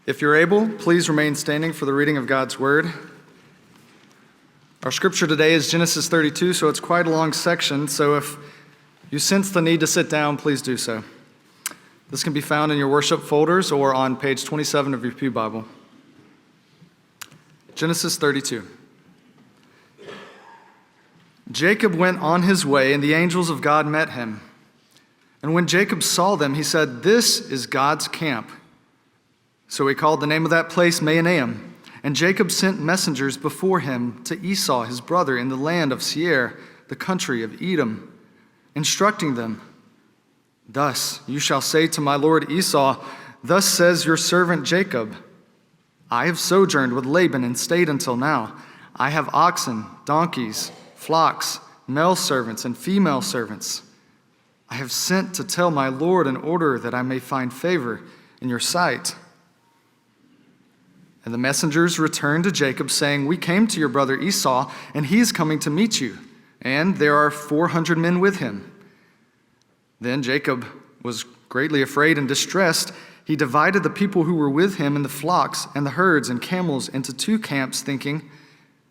If you're able, please remain standing for the reading of God's Word. Our scripture today is Genesis 32, so it's quite a long section, so if you sense the need to sit down, please do so. This can be found in your worship folders or on page 27 of your pew Bible. Genesis 32. Jacob went on his way, and the angels of God met him. And when Jacob saw them, he said, "This is God's camp." So he called the name of that place Mahanaim. And Jacob sent messengers before him to Esau his brother in the land of Seir, the country of Edom, instructing them, "Thus you shall say to my lord Esau, thus says your servant Jacob, I have sojourned with Laban and stayed until now. I have oxen, donkeys, flocks, male servants and female servants. I have sent to tell my lord in order that I may find favor in your sight." And the messengers returned to Jacob, saying, "We came to your brother Esau, and he is coming to meet you, and there are 400 men with him." Then Jacob was greatly afraid and distressed. He divided the people who were with him and the flocks and the herds and camels into two camps, thinking,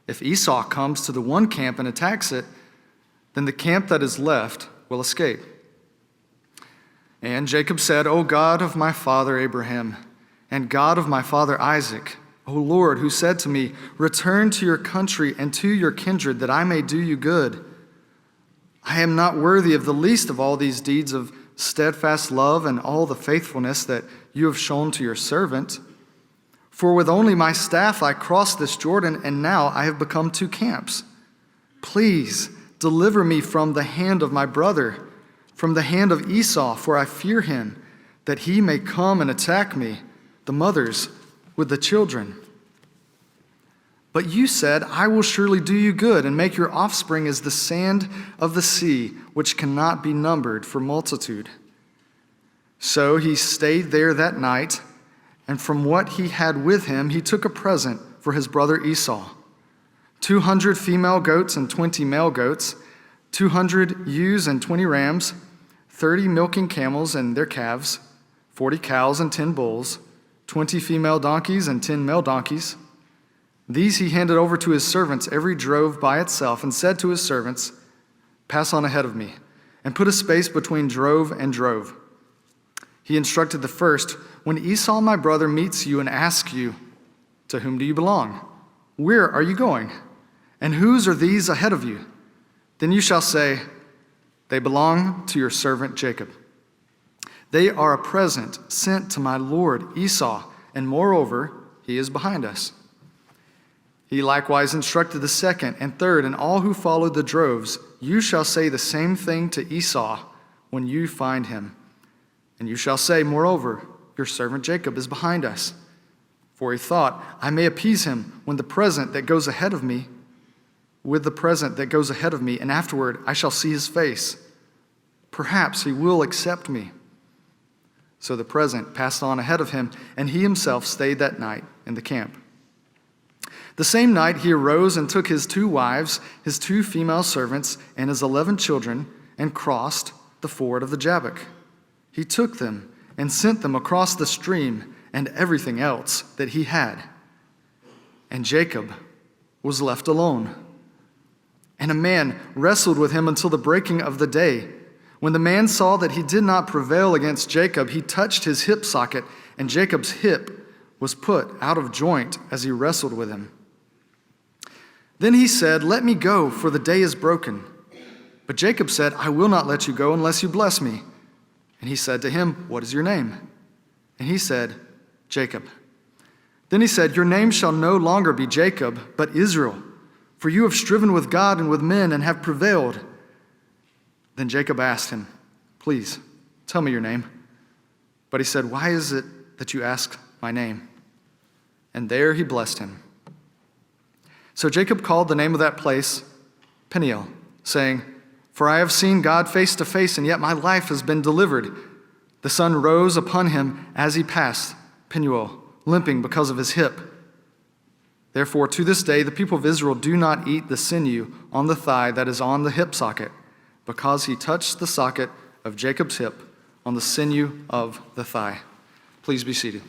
"If Esau comes to the one camp and attacks it, then the camp that is left will escape." And Jacob said, "O God of my father Abraham, and God of my father Isaac, O Lord, who said to me, 'Return to your country and to your kindred, that I may do you good.' I am not worthy of the least of all these deeds of steadfast love and all the faithfulness that you have shown to your servant. For with only my staff I crossed this Jordan, and now I have become two camps. Please deliver me from the hand of my brother, from the hand of Esau, for I fear him, that he may come and attack me, the mothers with the children. But you said, 'I will surely do you good and make your offspring as the sand of the sea, which cannot be numbered for multitude.' So he stayed there that night, and from what he had with him, he took a present for his brother Esau, 200 female goats and 20 male goats, 200 ewes and 20 rams, 30 milking camels and their calves, 40 cows and 10 bulls, 20 female donkeys and 10 male donkeys. These he handed over to his servants, every drove by itself, and said to his servants, 'Pass on ahead of me, and put a space between drove and drove.' He instructed the first, 'When Esau my brother meets you and asks you, "To whom do you belong? Where are you going? And whose are these ahead of you?" Then you shall say, "They belong to your servant Jacob. They are a present sent to my lord Esau, and moreover, he is behind us." He likewise instructed the second and third, and all who followed the droves. You shall say the same thing to Esau when you find him. And you shall say, "Moreover, your servant Jacob is behind us." For he thought, "I may appease him with the present that goes ahead of me, and afterward I shall see his face. Perhaps he will accept me." So the present passed on ahead of him, and he himself stayed that night in the camp. The same night he arose and took his 2 wives, his 2 female servants, and his 11 children, and crossed the ford of the Jabbok. He took them and sent them across the stream and everything else that he had. And Jacob was left alone. And a man wrestled with him until the breaking of the day. When the man saw that he did not prevail against Jacob, he touched his hip socket, and Jacob's hip was put out of joint as he wrestled with him. Then he said, "Let me go, for the day is broken." But Jacob said, "I will not let you go unless you bless me." And he said to him, "What is your name?" And he said, "Jacob." Then he said, "Your name shall no longer be Jacob, but Israel, for you have striven with God and with men and have prevailed." Then Jacob asked him, "Please, tell me your name." But he said, "Why is it that you ask my name?" And there he blessed him. So Jacob called the name of that place Peniel, saying, "For I have seen God face to face, and yet my life has been delivered." The sun rose upon him as he passed Peniel, limping because of his hip. Therefore, to this day, the people of Israel do not eat the sinew on the thigh that is on the hip socket, because he touched the socket of Jacob's hip on the sinew of the thigh. Please be seated.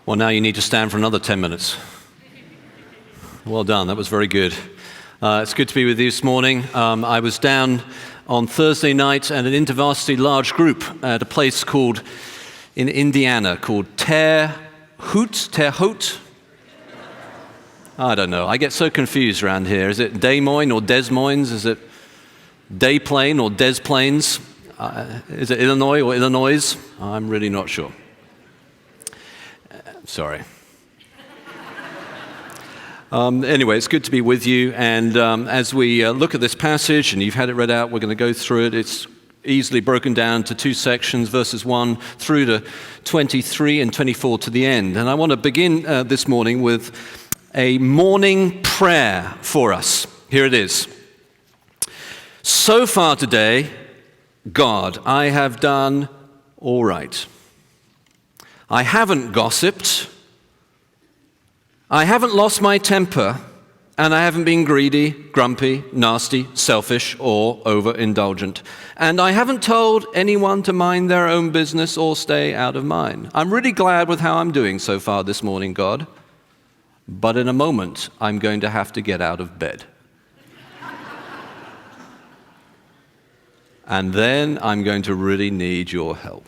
Well, now you need to stand for another 10 minutes. Well done. That was very good. It's good to be with you this morning. I was down on Thursday night at an InterVarsity large group at a place in Indiana called Terre Haute. I don't know. I get so confused around here. Is it Des Moines or Des Moines? Is it Des Plaines or Des Plaines? Is it Illinois or Illinois? I'm really not sure. Sorry. Anyway, it's good to be with you. And as we look at this passage, and you've had it read out, we're going to go through it. It's easily broken down to two sections, verses 1 through to 23 and 24 to the end. And I want to begin this morning with a morning prayer for us. Here it is. So far today, God, I have done all right. I haven't gossiped. I haven't lost my temper, and I haven't been greedy, grumpy, nasty, selfish, or overindulgent. And I haven't told anyone to mind their own business or stay out of mine. I'm really glad with how I'm doing so far this morning, God. But in a moment, I'm going to have to get out of bed. And then I'm going to really need your help.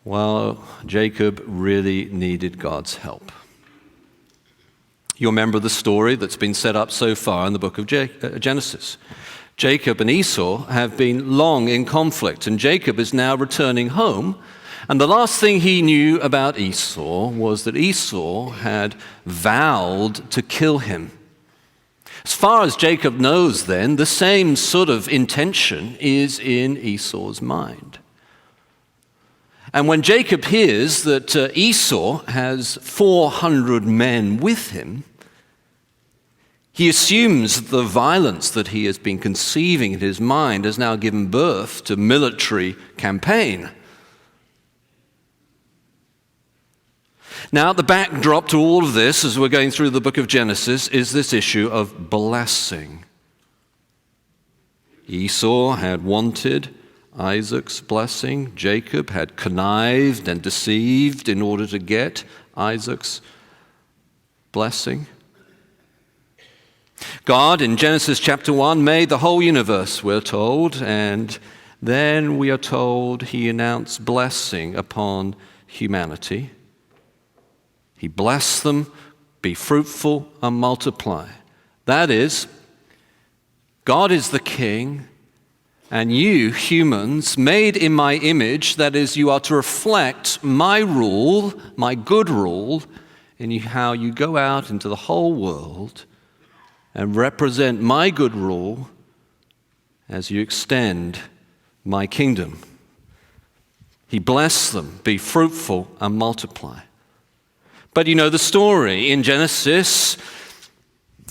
Well, Jacob really needed God's help. You remember the story that's been set up so far in the book of Genesis. Jacob and Esau have been long in conflict, and Jacob is now returning home. And the last thing he knew about Esau was that Esau had vowed to kill him. As far as Jacob knows then, the same sort of intention is in Esau's mind. And when Jacob hears that Esau has 400 men with him, he assumes the violence that he has been conceiving in his mind has now given birth to military campaign. Now, the backdrop to all of this, as we're going through the book of Genesis, is this issue of blessing. Esau had wanted Isaac's blessing. Jacob had connived and deceived in order to get Isaac's blessing. God, in Genesis chapter 1, made the whole universe, we're told, and then we are told he announced blessing upon humanity. He blessed them, be fruitful and multiply. That is, God is the king, and you, humans, made in my image, that is, you are to reflect my rule, my good rule, in how you go out into the whole world and represent my good rule as you extend my kingdom. He blessed them, be fruitful and multiply. But you know the story. In Genesis,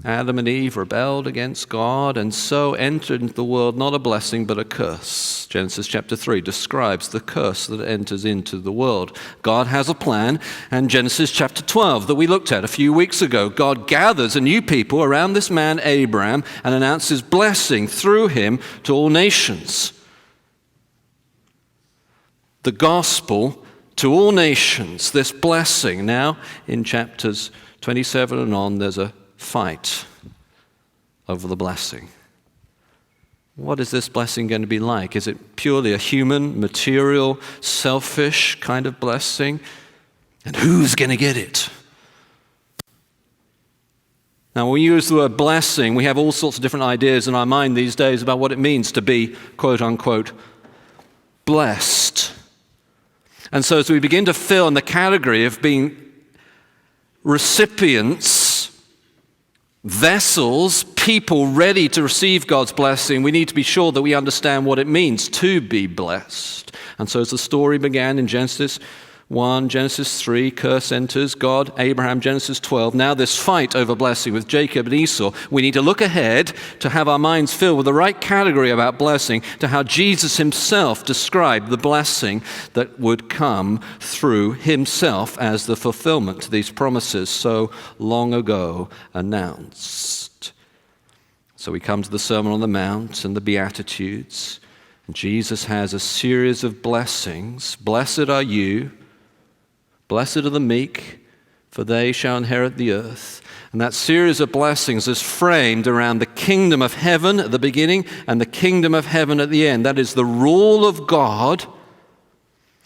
Adam and Eve rebelled against God and so entered into the world not a blessing but a curse. Genesis chapter 3 describes the curse that enters into the world. God has a plan, and Genesis chapter 12 that we looked at a few weeks ago, God gathers a new people around this man Abraham and announces blessing through him to all nations. The gospel to all nations, this blessing. Now, in chapters 27 and on, there's a fight over the blessing. What is this blessing going to be like? Is it purely a human, material, selfish kind of blessing? And who's going to get it? Now, when we use the word blessing, we have all sorts of different ideas in our mind these days about what it means to be, quote unquote, blessed. And so as we begin to fill in the category of being recipients, vessels, people ready to receive God's blessing, we need to be sure that we understand what it means to be blessed. And so as the story began in Genesis 1, Genesis 3, curse enters, God, Abraham, Genesis 12. Now this fight over blessing with Jacob and Esau, we need to look ahead to have our minds filled with the right category about blessing, to how Jesus himself described the blessing that would come through himself as the fulfillment to these promises so long ago announced. So we come to the Sermon on the Mount and the Beatitudes. Jesus has a series of blessings. Blessed are you Blessed are the meek, for they shall inherit the earth. And that series of blessings is framed around the kingdom of heaven at the beginning and the kingdom of heaven at the end. That is the rule of God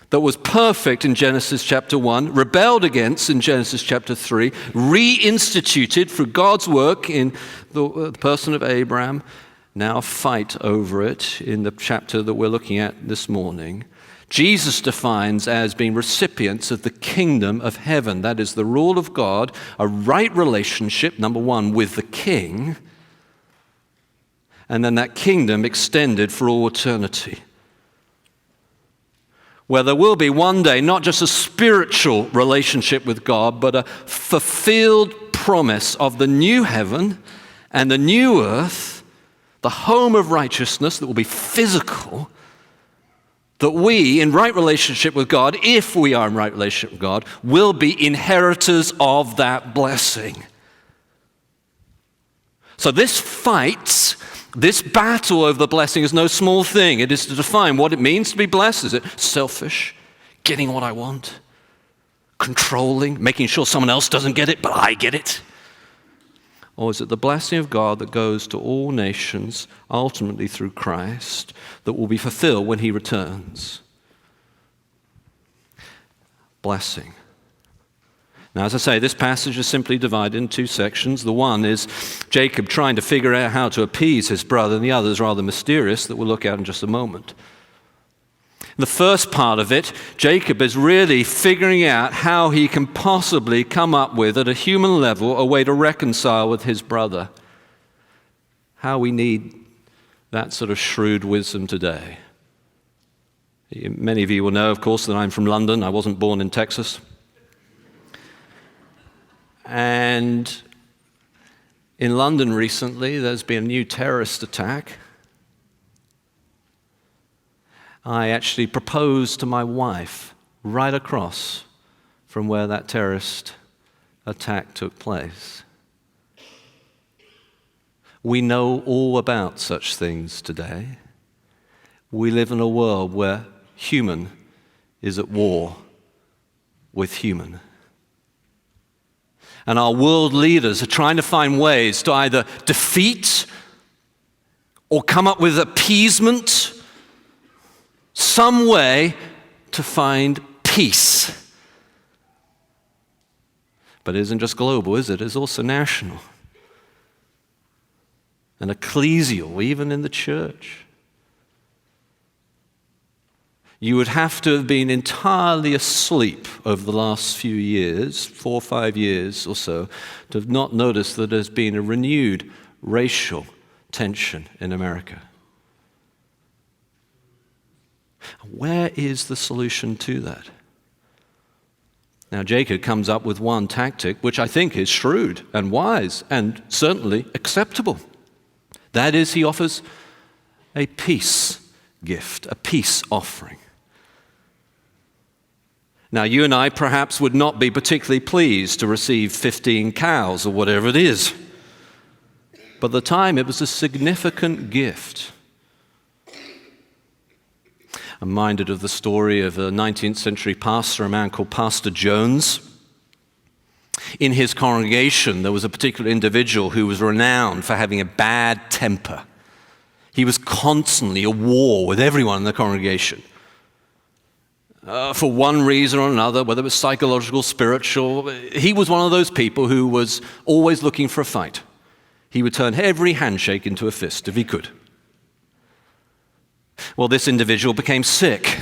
that was perfect in Genesis chapter 1, rebelled against in Genesis chapter 3, reinstituted through God's work in the person of Abraham, now fight over it in the chapter that we're looking at this morning. Jesus defines as being recipients of the kingdom of heaven. That is the rule of God, a right relationship, number one, with the king, and then that kingdom extended for all eternity. Where there will be one day not just a spiritual relationship with God, but a fulfilled promise of the new heaven and the new earth, the home of righteousness that will be physical, that we, in right relationship with God, if we are in right relationship with God, will be inheritors of that blessing. So this fight, this battle over the blessing is no small thing. It is to define what it means to be blessed. Is it selfish, getting what I want, controlling, making sure someone else doesn't get it, but I get it? Or is it the blessing of God that goes to all nations, ultimately through Christ, that will be fulfilled when he returns? Blessing. Now, as I say, this passage is simply divided in two sections. The one is Jacob trying to figure out how to appease his brother, and the other is rather mysterious that we'll look at in just a moment. The first part of it, Jacob is really figuring out how he can possibly come up with, at a human level, a way to reconcile with his brother. How we need that sort of shrewd wisdom today. Many of you will know, of course, that I'm from London. I wasn't born in Texas. And in London recently, there's been a new terrorist attack. I actually proposed to my wife right across from where that terrorist attack took place. We know all about such things today. We live in a world where human is at war with human. And our world leaders are trying to find ways to either defeat or come up with appeasement, some way to find peace. But it isn't just global, is it? It's also national and ecclesial, even in the church. You would have to have been entirely asleep over the last few years, 4 or 5 years or so, to have not noticed that there's been a renewed racial tension in America. Where is the solution to that? Now, Jacob comes up with one tactic, which I think is shrewd and wise and certainly acceptable. That is, he offers a peace gift, a peace offering. Now, you and I perhaps would not be particularly pleased to receive 15 cows or whatever it is. But at the time, it was a significant gift. I'm reminded of the story of a 19th century pastor, a man called Pastor Jones. In his congregation, there was a particular individual who was renowned for having a bad temper. He was constantly at war with everyone in the congregation. For one reason or another, whether it was psychological, spiritual, he was one of those people who was always looking for a fight. He would turn every handshake into a fist if he could. Well, this individual became sick,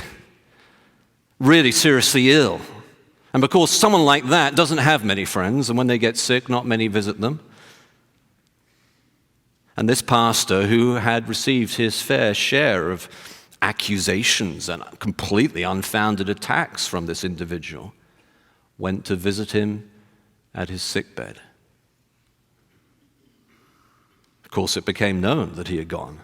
really seriously ill. And of course, someone like that doesn't have many friends, and when they get sick, not many visit them. And this pastor, who had received his fair share of accusations and completely unfounded attacks from this individual, went to visit him at his sickbed. Of course, it became known that he had gone.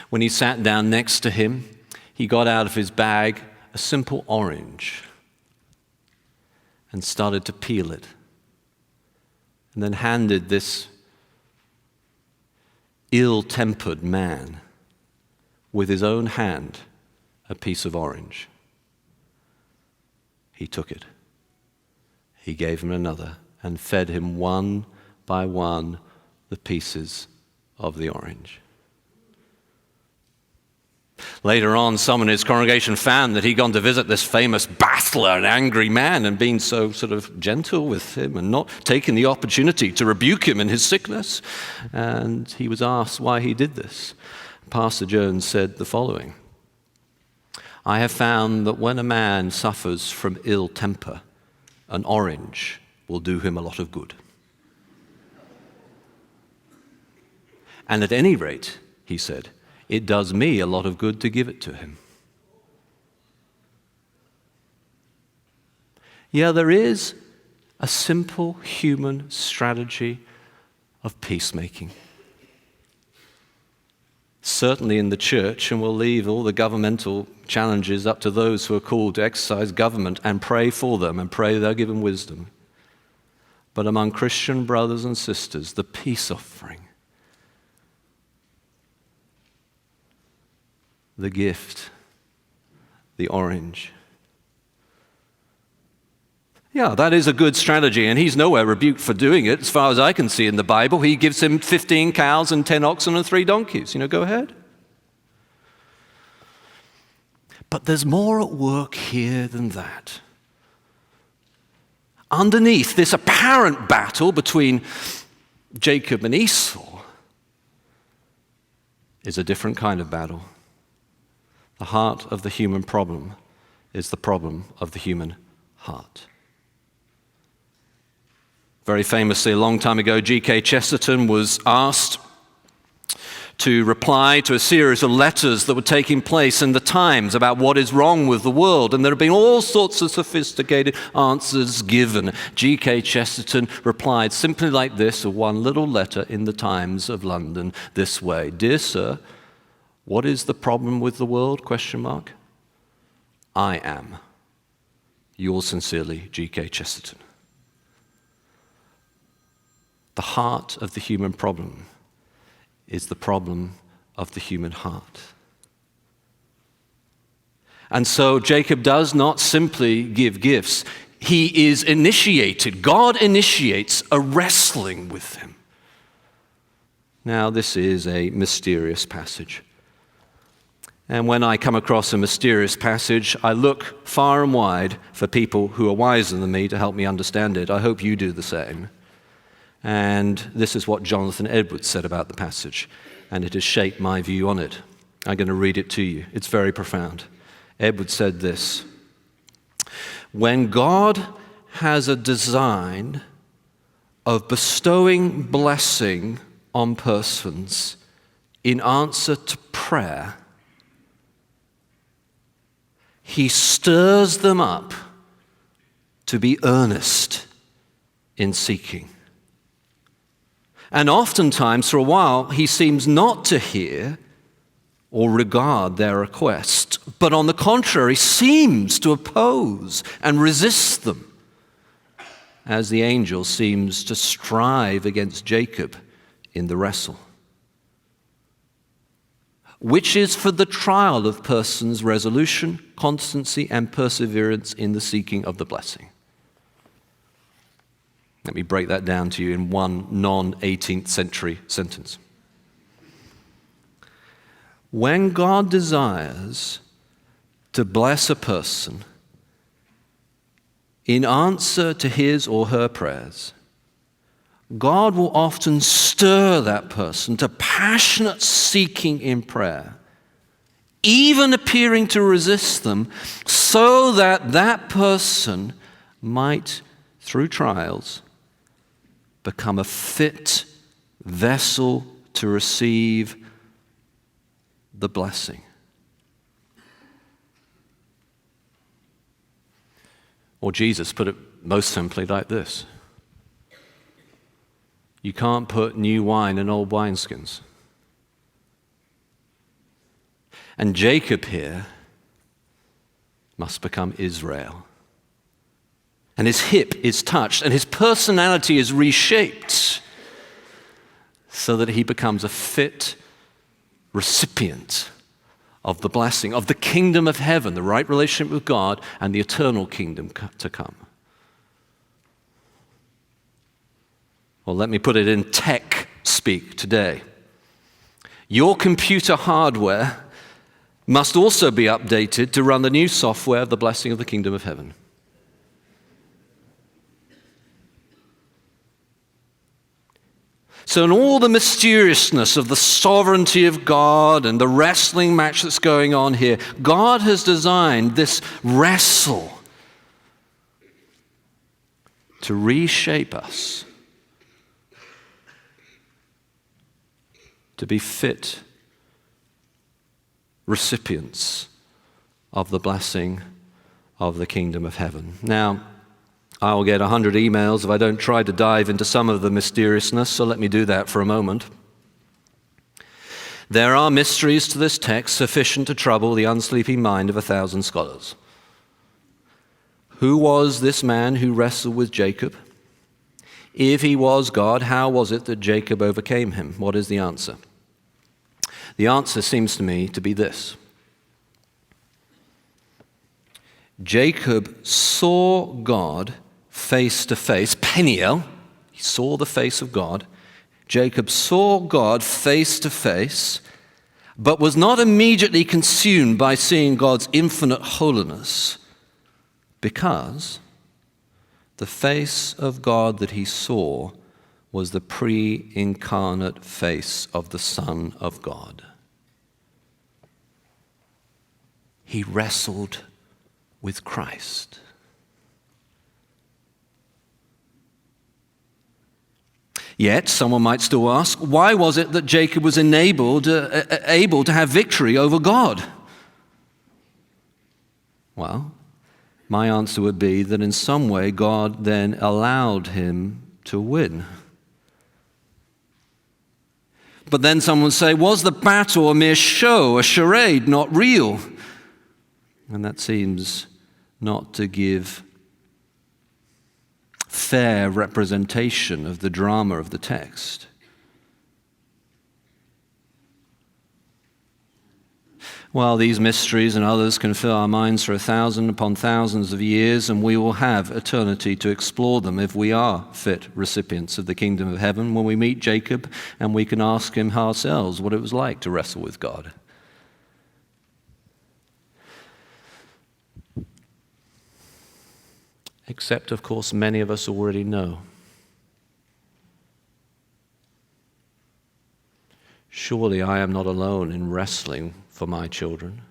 When he sat down next to him, he got out of his bag a simple orange and started to peel it, and then handed this ill-tempered man with his own hand a piece of orange. He took it. He gave him another and fed him one by one the pieces of the orange. Later on, some in his congregation found that he'd gone to visit this famous battler, an angry man, and been so sort of gentle with him and not taken the opportunity to rebuke him in his sickness. And he was asked why he did this. Pastor Jones said the following: I have found that when a man suffers from ill temper, an orange will do him a lot of good. And at any rate, he said, it does me a lot of good to give it to him. Yeah, there is a simple human strategy of peacemaking. Certainly in the church, and we'll leave all the governmental challenges up to those who are called to exercise government and pray for them and pray they're given wisdom. But among Christian brothers and sisters, the peace offering, the gift, the orange. Yeah, that is a good strategy, and he's nowhere rebuked for doing it. As far as I can see in the Bible, he gives him 15 cows and 10 oxen and 3 donkeys. Go ahead. But there's more at work here than that. Underneath this apparent battle between Jacob and Esau is a different kind of battle. The heart of the human problem is the problem of the human heart. Very famously, a long time ago, G.K. Chesterton was asked to reply to a series of letters that were taking place in the Times about what is wrong with the world. And there have been all sorts of sophisticated answers given. G.K. Chesterton replied simply like this to one little letter in the Times of London this way: Dear sir, what is the problem with the world? ? I am. Yours sincerely, G.K. Chesterton. The heart of the human problem is the problem of the human heart. And so Jacob does not simply give gifts. He is initiated. God initiates a wrestling with him. Now, this is a mysterious passage. And when I come across a mysterious passage, I look far and wide for people who are wiser than me to help me understand it. I hope you do the same. And this is what Jonathan Edwards said about the passage, and it has shaped my view on it. I'm going to read it to you. It's very profound. Edwards said this: when God has a design of bestowing blessing on persons in answer to prayer, he stirs them up to be earnest in seeking. And oftentimes, for a while, he seems not to hear or regard their request, but on the contrary, seems to oppose and resist them, as the angel seems to strive against Jacob in the wrestle, which is for the trial of persons' resolution, constancy, and perseverance in the seeking of the blessing. Let me break that down to you in one non-18th century sentence. When God desires to bless a person in answer to his or her prayers, God will often stir that person to passionate seeking in prayer, even appearing to resist them, so that that person might, through trials, become a fit vessel to receive the blessing. Or Jesus put it most simply like this: you can't put new wine in old wineskins. And Jacob here must become Israel. And his hip is touched, and his personality is reshaped so that he becomes a fit recipient of the blessing, of the kingdom of heaven, the right relationship with God, and the eternal kingdom to come. Well, let me put it in tech speak today. Your computer hardware must also be updated to run the new software of the blessing of the kingdom of heaven. So in all the mysteriousness of the sovereignty of God and the wrestling match that's going on here, God has designed this wrestle to reshape us, to be fit recipients of the blessing of the kingdom of heaven. Now, I'll get 100 emails if I don't try to dive into some of the mysteriousness, so let me do that for a moment. There are mysteries to this text sufficient to trouble the unsleeping mind of 1,000 scholars. Who was this man who wrestled with Jacob? If he was God, how was it that Jacob overcame him? What is the answer? The answer seems to me to be this. Jacob saw God face to face. Peniel, he saw the face of God. Jacob saw God face to face, but was not immediately consumed by seeing God's infinite holiness, because the face of God that he saw was the pre-incarnate face of the Son of God. He wrestled with Christ. Yet, someone might still ask, why was it that Jacob was able to have victory over God? Well, my answer would be that in some way God then allowed him to win. But then someone would say, was the battle a mere show, a charade, not real? And that seems not to give fair representation of the drama of the text. While these mysteries and others can fill our minds for 1,000 upon thousands of years, and we will have eternity to explore them if we are fit recipients of the kingdom of heaven, when we meet Jacob and we can ask him ourselves what it was like to wrestle with God. Except, of course, many of us already know. Surely I am not alone in wrestling for my children.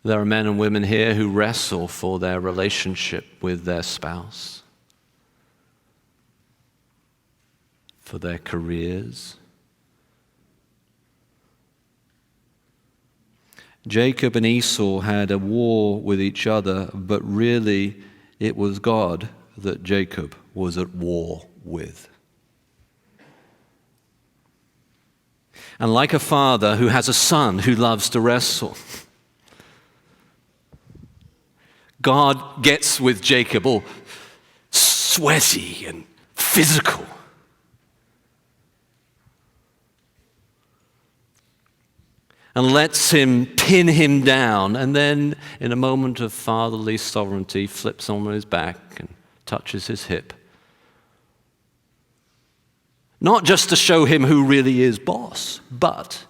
There are men and women here who wrestle for their relationship with their spouse, for their careers. Jacob and Esau had a war with each other, but really it was God that Jacob was at war with. And like a father who has a son who loves to wrestle, God gets with Jacob all sweaty and physical. And lets him pin him down, and then in a moment of fatherly sovereignty flips on his back and touches his hip. Not just to show him who really is boss, but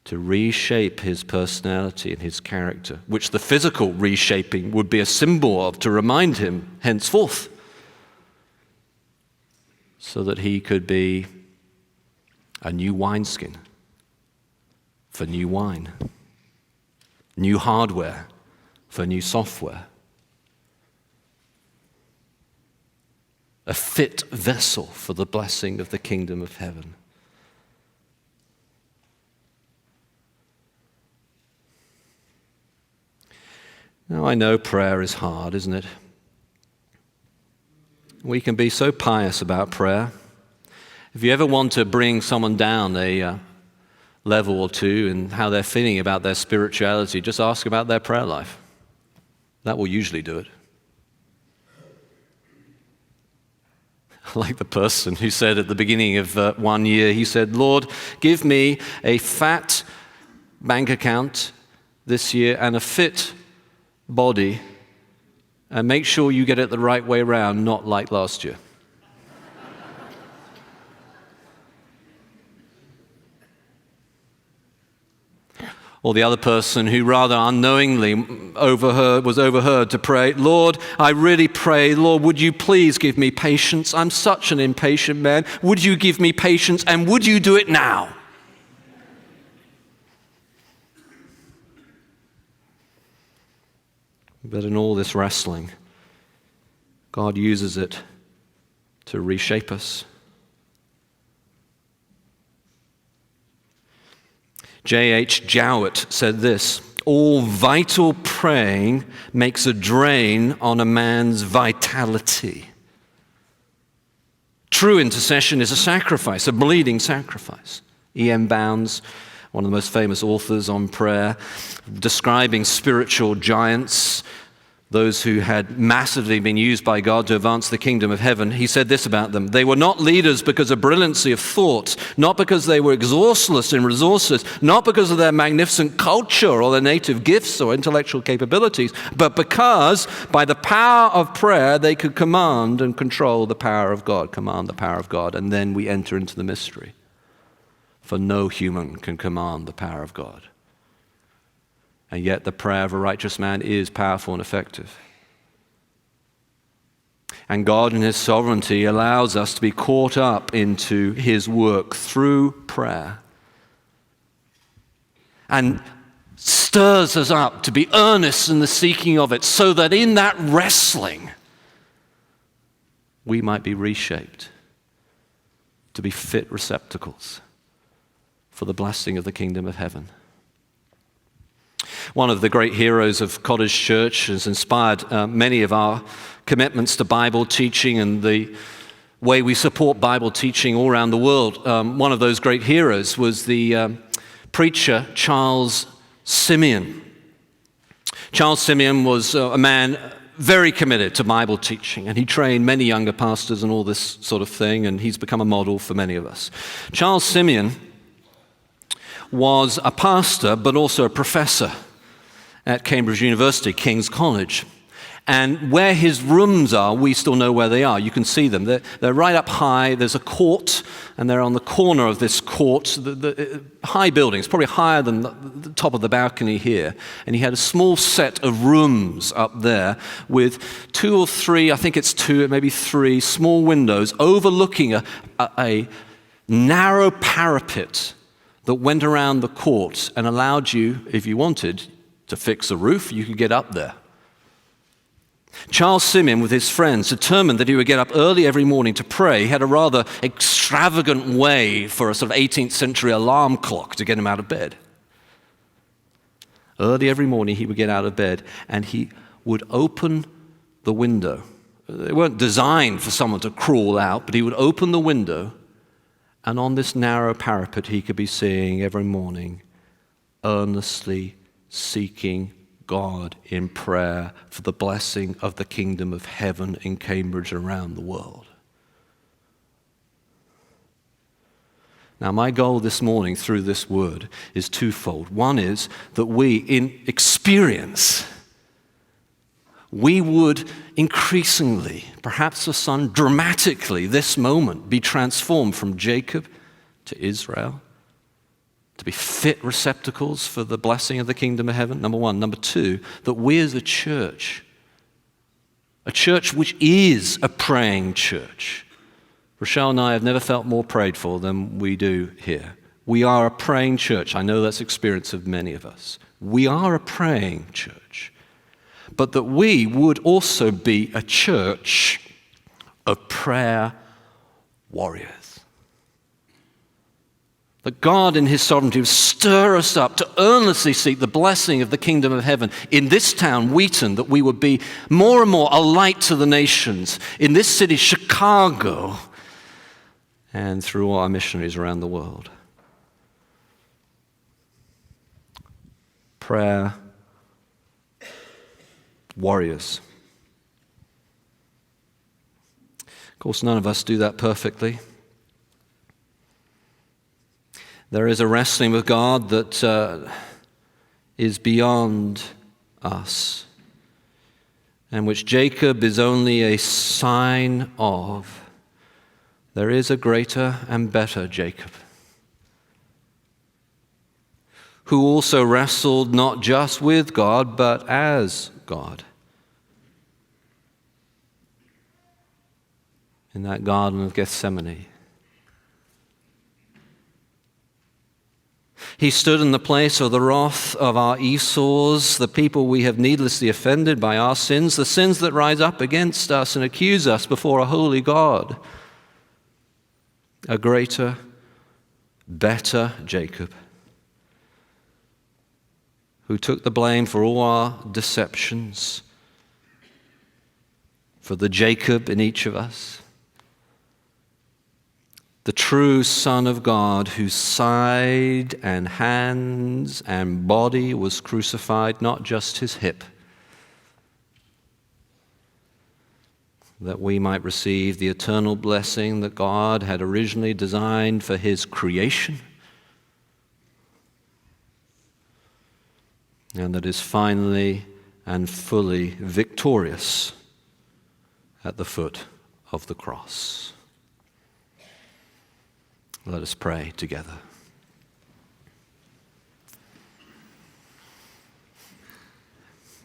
to reshape his personality and his character, which the physical reshaping would be a symbol of, to remind him henceforth, so that he could be a new wineskin for new wine, new hardware for new software, a fit vessel for the blessing of the kingdom of heaven. Now, I know prayer is hard, isn't it? We can be so pious about prayer. If you ever want to bring someone down a level or two in how they're feeling about their spirituality, just ask about their prayer life. That will usually do it. Like the person who said at the beginning of one year, he said, Lord, give me a fat bank account this year and a fit body, and make sure you get it the right way around, not like last year. Or the other person who rather unknowingly was overheard to pray, Lord, I really pray, Lord, would you please give me patience? I'm such an impatient man. Would you give me patience, and would you do it now? But in all this wrestling, God uses it to reshape us. J.H. Jowett said this, all vital praying makes a drain on a man's vitality. True intercession is a sacrifice, a bleeding sacrifice. E.M. Bounds, one of the most famous authors on prayer, describing spiritual giants, those who had massively been used by God to advance the kingdom of heaven, he said this about them: they were not leaders because of brilliancy of thought, not because they were exhaustless in resources, not because of their magnificent culture or their native gifts or intellectual capabilities, but because by the power of prayer they could command and control the power of God, command the power of God. And then we enter into the mystery. For no human can command the power of God. And yet the prayer of a righteous man is powerful and effective. And God in his sovereignty allows us to be caught up into his work through prayer and stirs us up to be earnest in the seeking of it, so that in that wrestling we might be reshaped to be fit receptacles for the blessing of the kingdom of heaven. One of the great heroes of Cottage Church has inspired many of our commitments to Bible teaching and the way we support Bible teaching all around the world. One of those great heroes was the preacher Charles Simeon. Charles Simeon was a man very committed to Bible teaching, and he trained many younger pastors and all this sort of thing, and he's become a model for many of us. Charles Simeon was a pastor, but also a professor at Cambridge University, King's College. And where his rooms are, we still know where they are. You can see them. They're right up high. There's a court, and they're on the corner of this court. The high buildings, probably higher than the top of the balcony here. And he had a small set of rooms up there with 2 or 3, I think it's 2, maybe 3 small windows overlooking a narrow parapet that went around the court and allowed you, if you wanted, to fix a roof. You could get up there. Charles Simeon, with his friends, determined that he would get up early every morning to pray. He had a rather extravagant way for a sort of 18th century alarm clock to get him out of bed. Early every morning he would get out of bed and he would open the window. They weren't designed for someone to crawl out, but he would open the window, and on this narrow parapet he could be seeing every morning, earnestly seeking God in prayer for the blessing of the kingdom of heaven in Cambridge and around the world. Now, my goal this morning through this word is twofold. One is that we, in experience, we would increasingly, perhaps for some dramatically, this moment, be transformed from Jacob to Israel, to be fit receptacles for the blessing of the kingdom of heaven, number one. Number two, that we as a church which is a praying church. Rochelle and I have never felt more prayed for than we do here. We are a praying church. I know that's experience of many of us. We are a praying church. But that we would also be a church of prayer warriors. That God in his sovereignty would stir us up to earnestly seek the blessing of the kingdom of heaven in this town, Wheaton, that we would be more and more a light to the nations in this city, Chicago, and through our missionaries around the world. Prayer warriors. Of course, none of us do that perfectly. There is a wrestling with God that is beyond us, and which Jacob is only a sign of. There is a greater and better Jacob, who also wrestled not just with God, but as God. In that Garden of Gethsemane. He stood in the place of the wrath of our Esau's, the people we have needlessly offended by our sins, the sins that rise up against us and accuse us before a holy God. A greater, better Jacob, who took the blame for all our deceptions, for the Jacob in each of us. The true Son of God, whose side and hands and body was crucified, not just his hip, that we might receive the eternal blessing that God had originally designed for his creation, and that is finally and fully victorious at the foot of the cross. Let us pray together.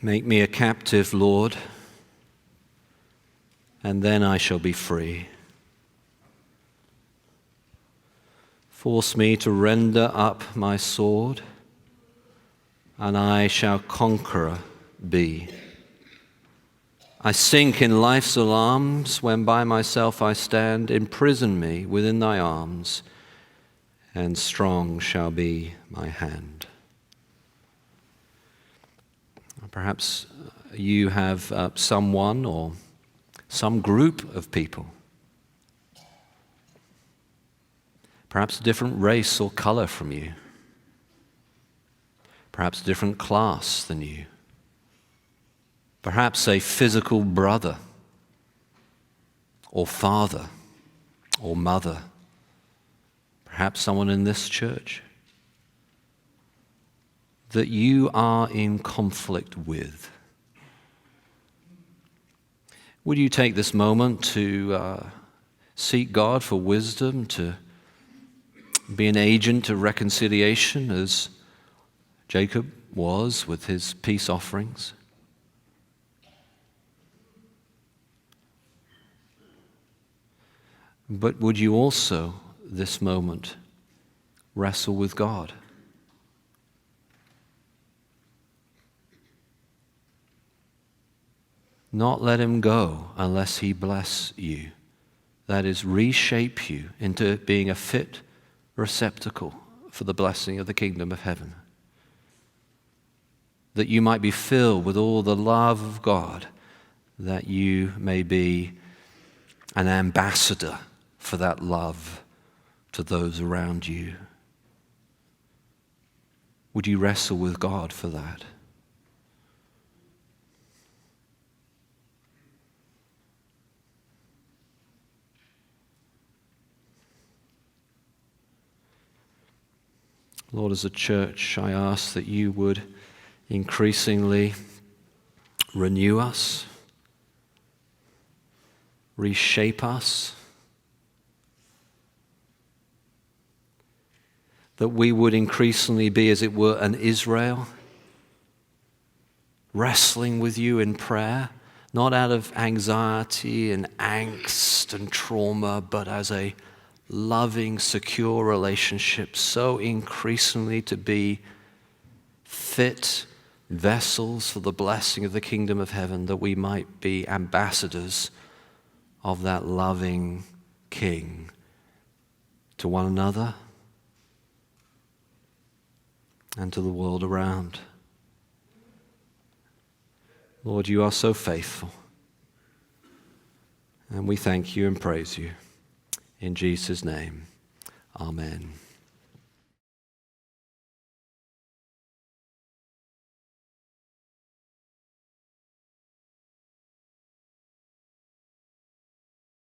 Make me a captive, Lord, and then I shall be free. Force me to render up my sword, and I shall conqueror be. I sink in life's alarms when by myself I stand. Imprison me within thy arms, and strong shall be my hand. Perhaps you have someone or some group of people, perhaps a different race or color from you, perhaps a different class than you, perhaps a physical brother or father or mother, perhaps someone in this church that you are in conflict with. Would you take this moment to seek God for wisdom, to be an agent of reconciliation as Jacob was with his peace offerings? But would you also, this moment, wrestle with God? Not let him go unless he bless you. That is, reshape you into being a fit receptacle for the blessing of the kingdom of heaven. That you might be filled with all the love of God, that you may be an ambassador for that love to those around you. Would you wrestle with God for that? Lord, as a church, I ask that you would increasingly renew us, reshape us, that we would increasingly be, as it were, an Israel, wrestling with you in prayer, not out of anxiety and angst and trauma, but as a loving, secure relationship, so increasingly to be fit vessels for the blessing of the kingdom of heaven, that we might be ambassadors of that loving King to one another and to the world around. Lord, you are so faithful, and we thank you and praise you. In Jesus' name, amen.